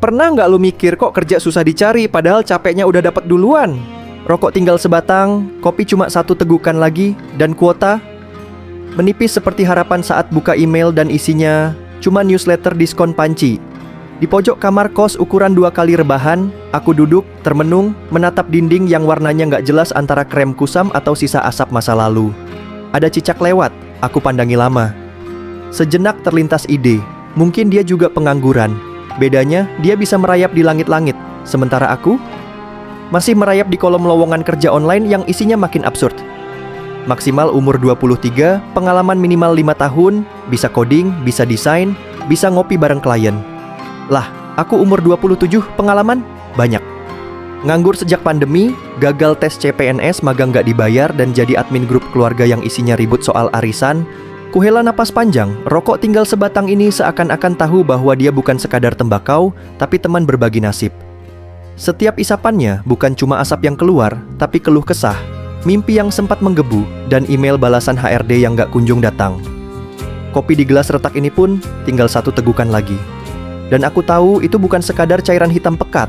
Pernah nggak lu mikir kok kerja susah dicari padahal capeknya udah dapat duluan? Rokok tinggal sebatang, kopi cuma satu tegukan lagi, dan kuota menipis seperti harapan saat buka email dan isinya cuma newsletter diskon panci. Di pojok kamar kos ukuran 2 kali rebahan, aku duduk, termenung, menatap dinding yang warnanya nggak jelas antara krem kusam atau sisa asap masa lalu. Ada cicak lewat, aku pandangi lama. Sejenak terlintas ide, mungkin dia juga pengangguran. Bedanya, dia bisa merayap di langit-langit, sementara aku masih merayap di kolom lowongan kerja online yang isinya makin absurd. Maksimal umur 23, pengalaman minimal 5 tahun, bisa coding, bisa desain, bisa ngopi bareng klien. Lah, aku umur 27, pengalaman banyak. Nganggur sejak pandemi, gagal tes CPNS, magang gak dibayar, dan jadi admin grup keluarga yang isinya ribut soal arisan. Kuhela napas panjang, rokok tinggal sebatang ini seakan-akan tahu bahwa dia bukan sekadar tembakau, tapi teman berbagi nasib. Setiap isapannya bukan cuma asap yang keluar, tapi keluh kesah, mimpi yang sempat menggebu, dan email balasan HRD yang gak kunjung datang. Kopi di gelas retak ini pun tinggal satu tegukan lagi. Dan aku tahu itu bukan sekadar cairan hitam pekat.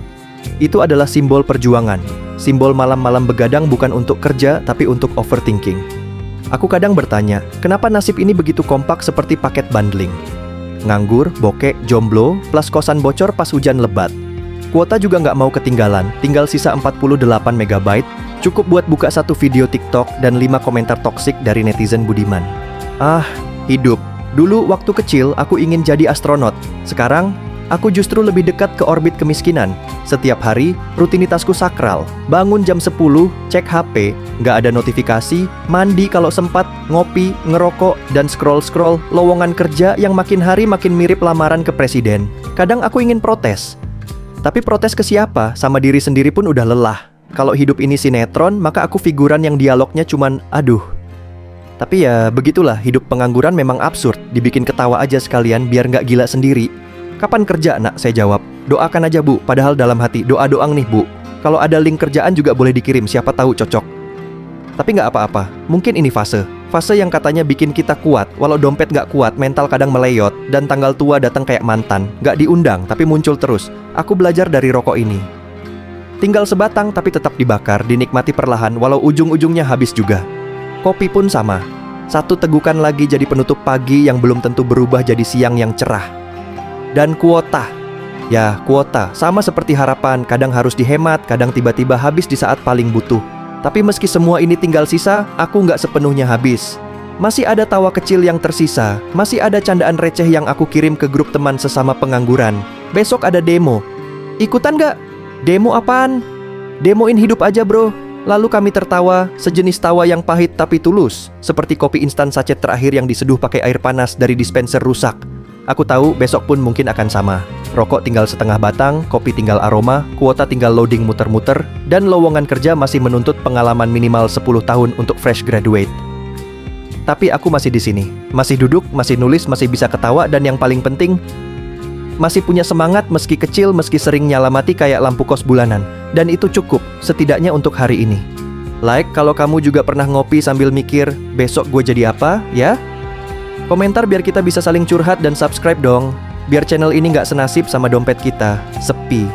Itu adalah simbol perjuangan. Simbol malam-malam begadang bukan untuk kerja, tapi untuk overthinking. Aku kadang bertanya, kenapa nasib ini begitu kompak seperti paket bundling? Nganggur, bokek, jomblo, plus kosan bocor pas hujan lebat. Kuota juga nggak mau ketinggalan, tinggal sisa 48 MB, cukup buat buka satu video TikTok dan 5 komentar toksik dari netizen budiman. Ah, hidup. Dulu waktu kecil aku ingin jadi astronot. Sekarang, aku justru lebih dekat ke orbit kemiskinan. Setiap hari, rutinitasku sakral. Bangun jam 10, cek HP, nggak ada notifikasi, mandi kalau sempat, ngopi, ngerokok, dan scroll-scroll lowongan kerja yang makin hari makin mirip lamaran ke presiden. Kadang aku ingin protes. Tapi protes ke siapa? Sama diri sendiri pun udah lelah. Kalau hidup ini sinetron, maka aku figuran yang dialognya cuman aduh. Tapi ya begitulah, hidup pengangguran memang absurd. Dibikin ketawa aja sekalian biar nggak gila sendiri. Kapan kerja, nak? Saya jawab. Doakan aja, Bu. Padahal dalam hati, doa doang nih, Bu. Kalau ada link kerjaan juga boleh dikirim, siapa tahu cocok. Tapi nggak apa-apa, mungkin ini fase. Fase yang katanya bikin kita kuat. Walau dompet nggak kuat, mental kadang meleyot. Dan tanggal tua datang kayak mantan. Nggak diundang, tapi muncul terus. Aku belajar dari rokok ini. Tinggal sebatang tapi tetap dibakar, dinikmati perlahan walau ujung-ujungnya habis juga. Kopi pun sama. Satu tegukan lagi jadi penutup pagi yang belum tentu berubah jadi siang yang cerah. Dan kuota. Ya, kuota. Sama seperti harapan, kadang harus dihemat, kadang tiba-tiba habis di saat paling butuh. Tapi meski semua ini tinggal sisa, aku nggak sepenuhnya habis. Masih ada tawa kecil yang tersisa. Masih ada candaan receh yang aku kirim ke grup teman sesama pengangguran. Besok ada demo. Ikutan nggak? Demo apaan? Demoin hidup aja, bro. Lalu kami tertawa, sejenis tawa yang pahit tapi tulus. Seperti kopi instan sachet terakhir yang diseduh pakai air panas dari dispenser rusak. Aku tahu besok pun mungkin akan sama. Rokok tinggal setengah batang, kopi tinggal aroma, kuota tinggal loading muter-muter, dan lowongan kerja masih menuntut pengalaman minimal 10 tahun untuk fresh graduate. Tapi aku masih di sini. Masih duduk, masih nulis, masih bisa ketawa, dan yang paling penting, masih punya semangat meski kecil, meski sering nyala mati kayak lampu kos bulanan. Dan itu cukup, setidaknya untuk hari ini. Like kalau kamu juga pernah ngopi sambil mikir, besok gue jadi apa, ya? Komentar biar kita bisa saling curhat dan subscribe dong. Biar channel ini gak senasib sama dompet kita, sepi.